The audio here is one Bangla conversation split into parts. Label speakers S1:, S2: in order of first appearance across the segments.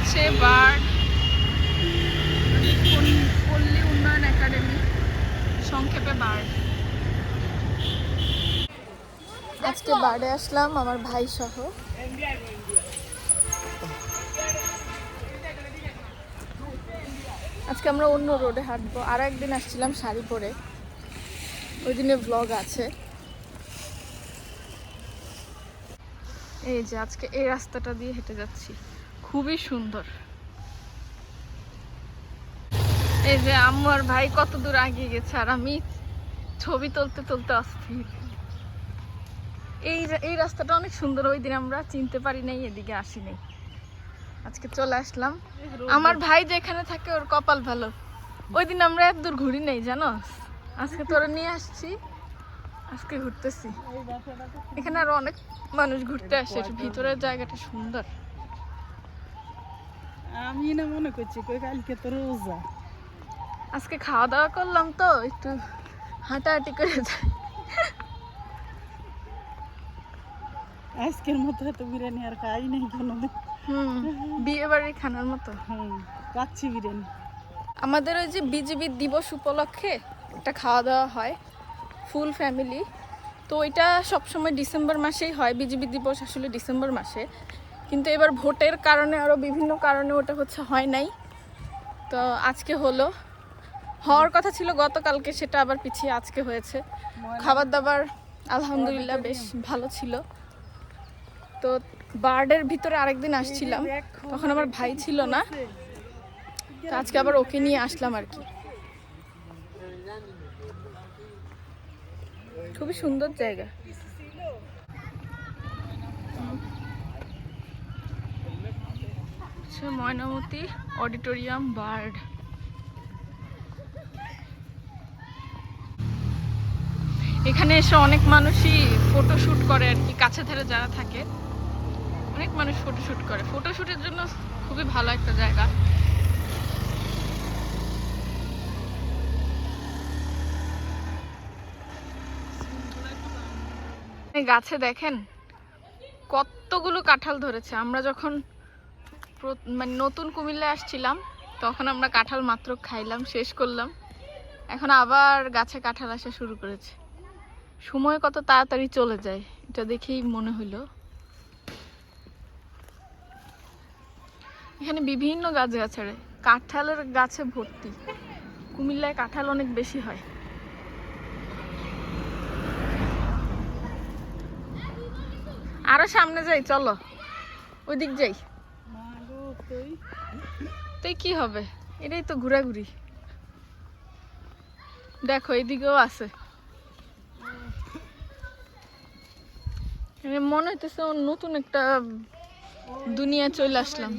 S1: হচ্ছে বার্ড পল্লী উন্নয়ন একাডেমি, সংক্ষেপে বার্ড। আজকে বার্ডে আসলাম আমার ভাই সহ। আজকে আমরা অন্য রোডে হাঁটবো। আর একদিন আসছিলাম শাড়ি পরে, ওই দিনে ব্লগ আছে। এই যে আজকে এই রাস্তাটা দিয়ে হেঁটে যাচ্ছি, খুবই সুন্দর। এই যে আম্মু আর ভাই কত দূর এগিয়ে গেছে, আর আমি ছবি তুলতে তুলতে অস্থির। এই রাস্তাটা অনেক সুন্দর, ওই দিন আমরা চিনতে পারি নাই, এদিকে আসি নাই, আজকে চলে আসলাম। আমার ভাই যেখানে থাকে ওর কপাল ভালো, ওই দিন আমরা এত দূর ঘুরি নাই জানো, আজকে তোরা নিয়ে আসছি, আজকে ঘুরতেছি। এখানে আরো অনেক মানুষ ঘুরতে আসে, ভিতরের জায়গাটা সুন্দর।
S2: আমি না মনে করছি কালকে তো রোজা,
S1: আজকে খাওয়া দাওয়া করলাম তো একটু হাঁটাহাঁটি করে যাই।
S2: আজকের মতো এত বিরিয়ানি আর খাই নাই কোনোদিন।
S1: বিয়ে বাড়ির খানার মতো।
S2: কাচ্চি বিরিয়ানি।
S1: আমাদের ওই যে বিজিবি দিবস উপলক্ষে একটা খাওয়া দাওয়া হয় ফুল ফ্যামিলি, তো ওইটা সবসময় ডিসেম্বর মাসেই হয়। বিজিবি দিবস আসলে ডিসেম্বর মাসে, কিন্তু এবার ভোটের কারণে আরও বিভিন্ন কারণে ওটা হয় নাই। তো আজকে হলো, হওয়ার কথা ছিল গতকালকে, সেটা আবার পিছিয়ে আজকে হয়েছে। খাবার দাবার আলহামদুলিল্লাহ বেশ ভালো ছিল। তো বার্ডের ভিতরে আরেকদিন আসছিলাম, তখন আমার ভাই ছিল না, তো আজকে আবার ওকে নিয়ে আসলাম আর কি। খুবই সুন্দর জায়গা। Mainamati auditorium bird. এখানে এসে অনেক মানুষই ফটোশুট করে আর কি, কাছে ধারে যারা থাকে অনেক মানুষ ফটোশুট করে। ফটোশুটের জন্য খুবই ভালো একটা জায়গা। গাছে দেখেন কতগুলো কাঁঠাল ধরেছে। আমরা যখন মানে নতুন কুমিল্লায় আসছিলাম তখন আমরা কাঁঠাল মাত্র খাইলাম, শেষ করলাম, এখন আবার গাছে কাঁঠাল আসা শুরু করেছে। সময় কত তাড়াতাড়ি চলে যায় এটা দেখেই মনে হইলো। এখানে বিভিন্ন গাছগাছাড়ে কাঁঠালের গাছে ভর্তি। কুমিল্লায় কাঁঠাল অনেক বেশি হয়। আরো সামনে যাই, চলো ওই দিক যাই। তুই কি হবে, এটাই তো ঘোরাঘুরি। দেখো এইদিকেও আছে, মনে হইতেছে নতুন একটা দুনিয়া চলে আসলাম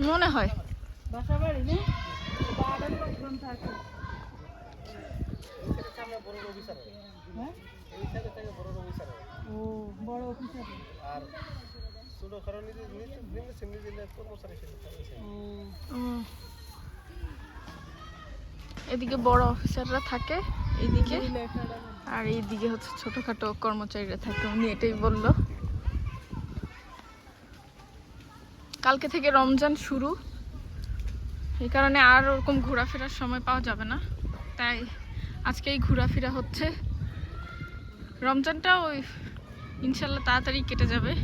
S1: মনে হয়। এদিকে বড় অফিসাররা থাকে এইদিকে, আর এইদিকে হচ্ছে ছোটখাটো কর্মচারীরা থাকে। উনি এটাই বললো। কালকে থেকে রমজান শুরু, এই কারণে আর ওরকম ঘোরাফেরার সময় পাওয়া যাবে না, তাই আজকেই ঘোরাফেরা হচ্ছে। রমজানটা ওই ইনশাল্লাহ তাড়াতাড়ি কেটে যাবে।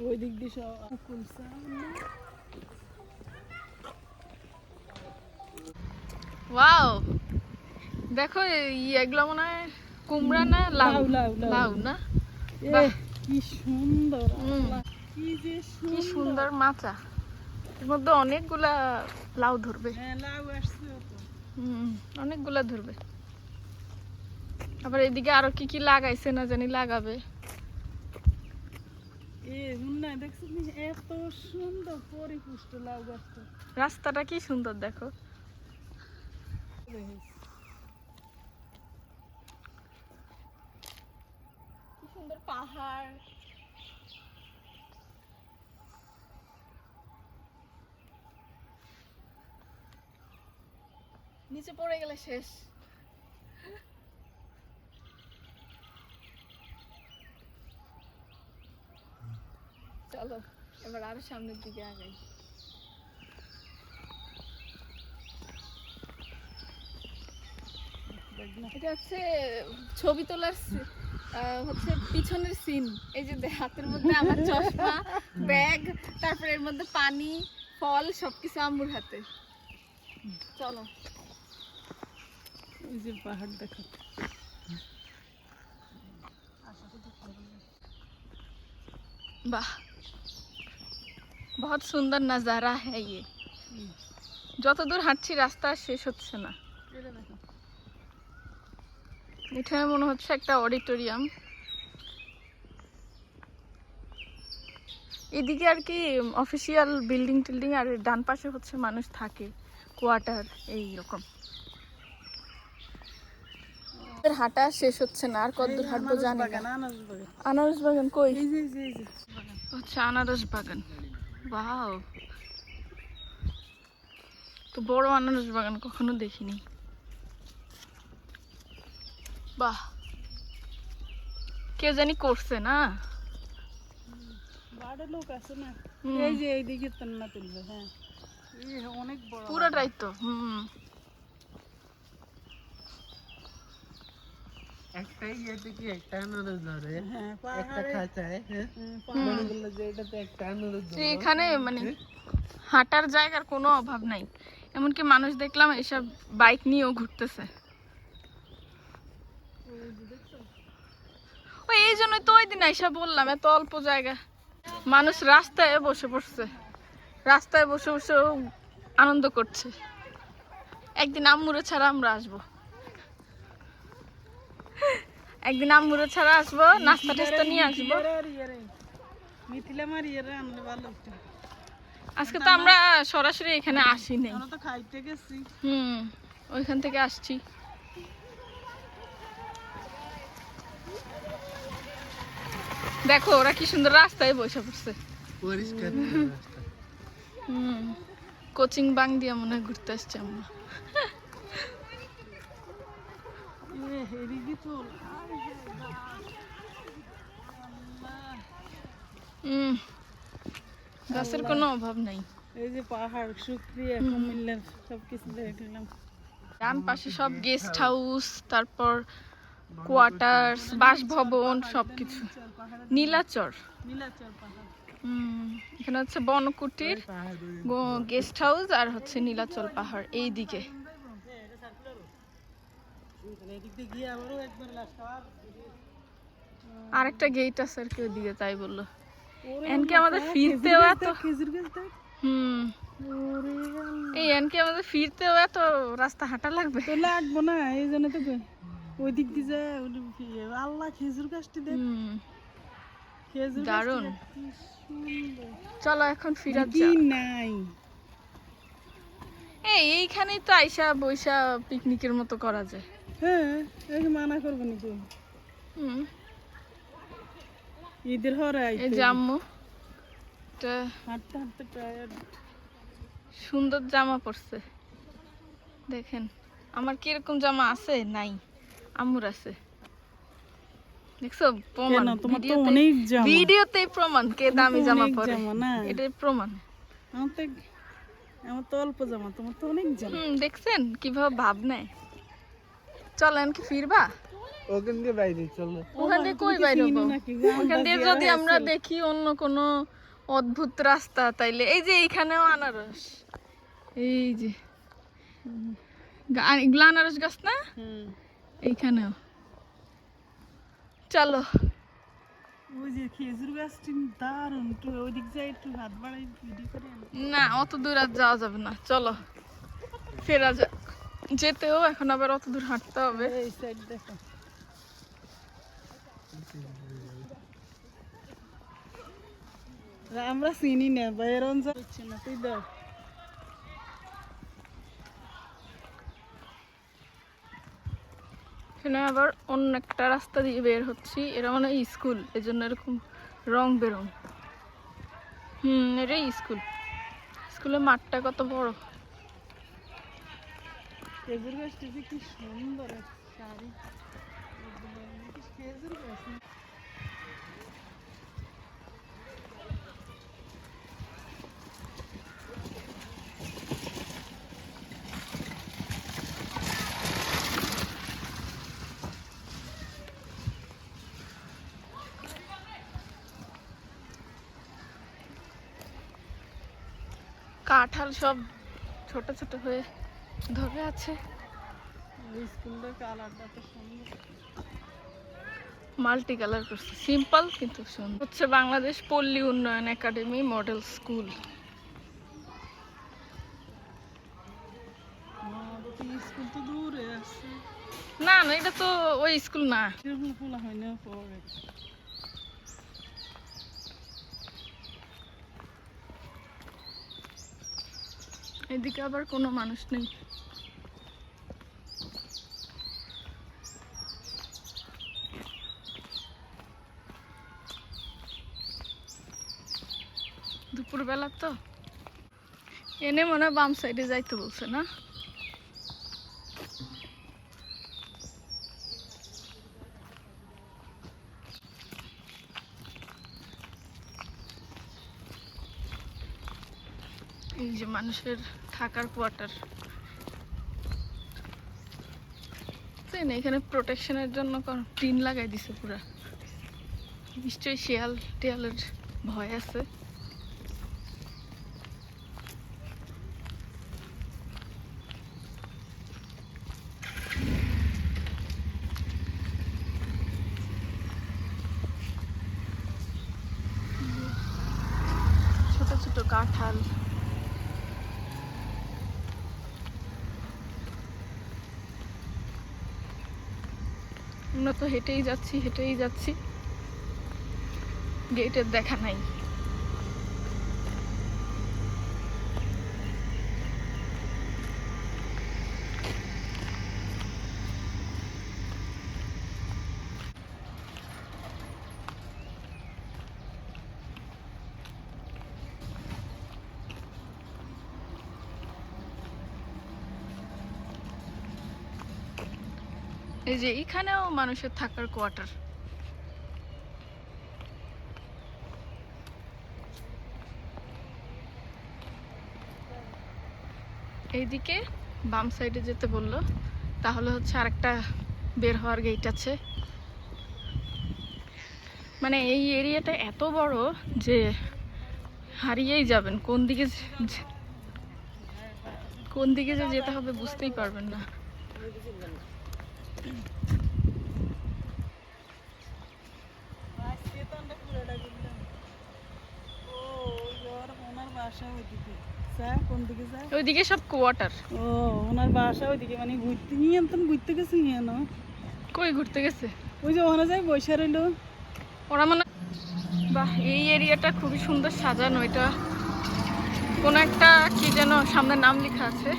S2: ওই দিক দিয়ে
S1: ওয়াও, দেখো এগুলো মনে হয় কুমড়া না লাউ, লাউ না?
S2: কি সুন্দর,
S1: কি সুন্দর মাচা, এর মধ্যে অনেকগুলা লাউ ধরবে। অনেকগুলা ধরবে। আবার এদিকে আরো কি কি লাগাইছে না জানি, লাগাবে।
S2: এত সুন্দর পরিপুষ্ট লাউ গাছটা।
S1: রাস্তাটা কি সুন্দর দেখো। কি সুন্দর পাহাড়। নিচে পড়ে গেলে শেষ। চলো এবার আরো সামনের দিকে আগাই। এটা হচ্ছে ছবি তোলার হচ্ছে পিছনের সিন। এই যে হাতের মধ্যে আমার চশমা, ব্যাগ, তারপরে এর মধ্যে পানি, ফল সবকিছু আম্মুর হাতে। চলো
S2: ওই যে পাহাড় দেখো।
S1: वाह बहुत सुंदर नज़ारा है ये। যত দূর হাঁটছি রাস্তা শেষ হচ্ছে না। এটা মনে হচ্ছে একটা অডিটোরিয়াম। এদিকে আর কি অফিসিয়াল বিল্ডিং টিল্ডিং, আর ডান পাশে হচ্ছে মানুষ থাকে, কোয়ার্টার এইরকম। হাঁটা শেষ হচ্ছে না, আর কতদূর হাঁটবো জানি না। আনারস বাগান কই? হচ্ছে আনারস বাগান। ওয়াও, তো বড় আনারস বাগান কখনো দেখিনি। বাহ, কেউ জানি করছে না।
S2: লোক আছে না, এই যে এইদিকে না তুলবে। হ্যাঁ অনেক বড়
S1: পুরোটাই তো।
S3: একটাই ইয়েতে কি একটা আনারস ধরে, একটা খাঁচায়, মনে করলো যে এটাতে একটা আনারস ধরে।
S1: এখানে মানে হাঁটার জায়গার কোনো অভাব নাই, এমনকি মানুষ দেখলাম এসব বাইক নিয়েও ঘুরতেছে। ওই এই জন্যই তো ওই দিন এসে বললাম এত অল্প জায়গা, মানুষ রাস্তায় বসে পড়ছে, রাস্তায় বসে বসে আনন্দ করছে। একদিন আম্মুরে ছাড়া আমরা আসবো, একদিন আম্মুরে ছাড়া আসবো, নাস্তা টাস্তা নিয়ে আসবো। আজকে তো আমরা সরাসরি এখানে আসি নাই, ওইখান থেকে আসছি। দেখো ওরা কি সুন্দর রাস্তায় বসে পড়ছে,
S3: পরিষ্কার রাস্তা।
S1: কোচিং বাং দিয়ে মনে হয় ঘুরতে আসছে আমরা। গাছের কোনো অভাব নাই।
S2: এই যে পাহাড়, শুকরিয়া, কুমিল্লার সবকিছু দেখলাম।
S1: ডান পাশে সব গেস্ট হাউস, তারপর কোয়ার্টার্স, বাসভবন সবকিছু। নীলাচর, এখানে হচ্ছে বনকুটির, গেস্ট হাউস, আর হচ্ছে নীলাচল পাহাড় এই দিকে। আরেকটা গেট আছে আর কি ওইদিকে, তাই বললো। এনকে আমাদের ফিরতেও এত এই এনকে আমাদের ফিরতেও এত রাস্তা হাঁটা লাগবে।
S2: তো লাগবো না, এই জন্য তো ওই দিক দিয়ে যায়। আল্লাহ খেজুর গাছটি দেখ,
S1: দারুণ। চলো এখন ফিরা যাক।
S2: নাই
S1: এইখানেই তো আইসা বৈশা পিকনিকের মতো করা যায়।
S2: হ্যাঁ, মানা করবো নাকি? ঈদের হরে
S1: এই জাম্মু
S2: হাঁটতে হাঁটতে টায়ার্ড।
S1: সুন্দর জামা পরছে দেখেন। আমার কিরকম জামা আছে? নাই, আম্মুর আছে। দেখছো প্রমাণ, ভিডিওতে প্রমাণ কে দামি জামা পরে, এটাই প্রমাণ।
S2: আমার তো অল্প জামা, তোমার তো অনেক জামা।
S1: দেখছেন কিভাবে ভাব নেয়। চলেন কি ফিরবা?
S3: ওখান দিয়ে বাইরে চলো।
S1: ওখান দিয়ে কই বাইরে হবো? ওখান দিয়ে যদি আমরা দেখি অন্য কোনো অদ্ভুত রাস্তা, তাইলে এই যে এইখানেও আনারস, এই যে এগুলো আনারস গাছ না, এইখানেও। চলো।
S2: ওই যে খেজুর গাছটি দারুণ, একটু ওই দিক যাই, একটু হাত বাড়াই ভিডিও করে।
S1: না অত দূর আর যাওয়া যাবে না, চলো ফেরা যাক। যেতেও এখন আবার অত দূর হাঁটতে হবে।
S2: এই সাইড দেখো, আমরা চিনি না, বাইরন যাচ্ছে না, তুই দাও।
S1: এখানে আবার অন্য একটা রাস্তা দিয়ে বের হচ্ছি, এটা মানে স্কুল, এজন্য এরকম রং বেরং। এটাই স্কুল। স্কুলের মাঠটা কত বড়।
S2: খেজুর গাছটা যে কি সুন্দর এক শাড়ি খেজুর গাছ না?
S1: কাঁঠাল সব ছোট ছোট হয়ে ধরে আছে।
S2: ওই স্কুলটার কালারটা তো সুন্দর।
S1: মাল্টি কালার করছে, সিম্পল কিন্তু সুন্দর। হচ্ছে বাংলাদেশ পল্লী উন্নয়ন একাডেমি মডেল স্কুল।
S2: স্কুল তো দূরে আছে,
S1: না না, এটা তো ওই স্কুল না।
S2: সেরকম খোলা হয় না পরে।
S1: এদিকে আবার কোনো মানুষ নেই। দুপুরবেলা তো এনে মনে হয় বাম সাইডে যাইতে বলছে না? এই যে মানুষের থাকার কোয়ার্টার, এখানে প্রোটেকশনের জন্য টিন লাগাই দিছে পুরা। নিশ্চয়ই শিয়াল টিয়ালের ভয় আছে। ছোট ছোট কাঁঠাল। আমরা তো হেঁটেই যাচ্ছি, গেটের দেখা নাই। এই যে এখানেও মানুষের থাকার কোয়ার্টার। এইদিকে বাম সাইডে যেতে বললো, তাহলে হচ্ছে আরেকটা বের হওয়ার গেট আছে। মানে এই এরিয়াটা এত বড় যে হারিয়েই যাবেন, কোন দিকে যে যেতে হবে বুঝতেই পারবেন না। ওইদিকে সব কোয়ার্টার।
S2: ও ওনার বাসা ওইদিকে, মানে ঘুরতে নিয়ে ঘুরতে গেছে না?
S1: কই ঘুরতে গেছে?
S2: ওই যে ওখানে যাই বৈশা রইলো
S1: ওরা মানে। বাহ, এই এরিয়াটা খুবই সুন্দর সাজানো। এটা কোন একটা কি যেন সামনে নাম লেখা আছে,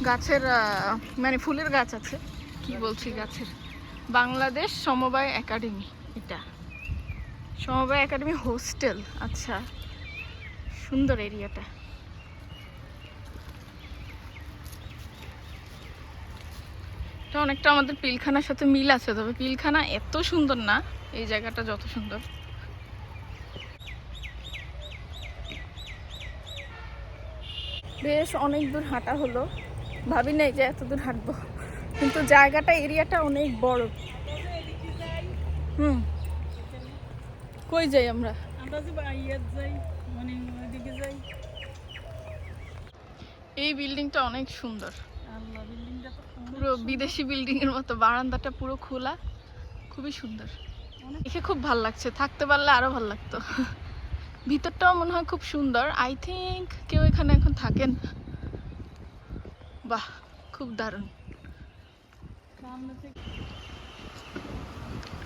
S1: গাছের মানে ফুলের গাছ আছে, কি বলছি গাছের, বাংলাদেশ সমবায় একাডেমি। এটা সমবায় একাডেমি হোস্টেল। আচ্ছা, সুন্দর এরিয়াটা। এটা অনেকটা আমাদের পিলখানার সাথে মিল আছে, তবে পিলখানা এত সুন্দর না, এই জায়গাটা যত সুন্দর। বেশ অনেক দূর হাঁটা হলো, ভাবি নাই যে এত দূর হাঁটবো, কিন্তু জায়গাটা এরিয়াটা অনেক বড়। কই যাই আমরা?
S2: আমরা যে বাইরে যাই, মানে ওইদিকে যাই।
S1: এই বিল্ডিংটা অনেক সুন্দর,
S2: আল্লাহ, বিল্ডিংটা তো
S1: পুরো বিদেশি বিল্ডিং এর মতো। বারান্দাটা পুরো খোলা, খুবই সুন্দর। দেখে খুব ভালো লাগছে, থাকতে পারলে আরো ভালো লাগতো। ভিতরটাও মনে হয় খুব সুন্দর। আই থিঙ্ক কেউ এখানে এখন থাকেন। বাহ, খুব দারুণ।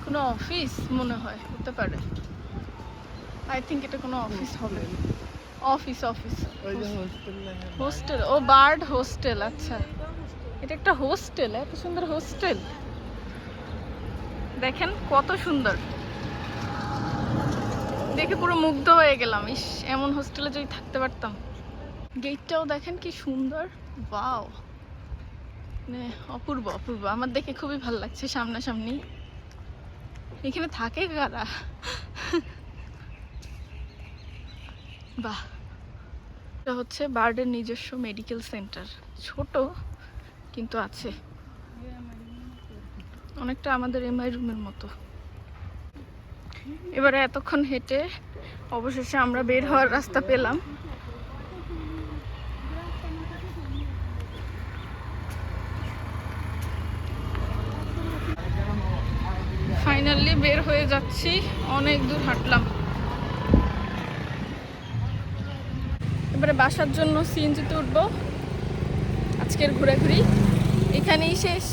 S1: কোনো অফিস মনে হয়, হতে পারে। আই থিঙ্ক এটা কোনো অফিস হবে। Office hostel. ও বার্ড হোস্টেল। আচ্ছা, এটা একটা হোস্টেল। এত সুন্দর হোস্টেল, দেখেন কত সুন্দর। দেখে পুরো মুগ্ধ হয়ে গেলাম। ইস, এমন হোস্টেলে যদি থাকতে পারতাম। গেটটাও দেখেন কি সুন্দর, ওয়াও, মানে অপূর্ব অপূর্ব, আমার দেখে খুবই ভালো লাগছে সামনাসামনি। এখানে থাকে কারা? বাহ, এটা হচ্ছে বার্ডের নিজস্ব মেডিকেল সেন্টার, ছোট কিন্তু আছে, অনেকটা আমাদের এমআই রুমের মতো। এবারে এতক্ষণ হেঁটে অবশেষে আমরা বের হওয়ার রাস্তা পেলাম। ফাইনালি বের হয়ে যাচ্ছি, অনেক দূর হাঁটলাম। এবারে বাসার জন্য সিএনজিতে উঠবো। আজকের ঘোরাঘুরি এখানেই শেষ।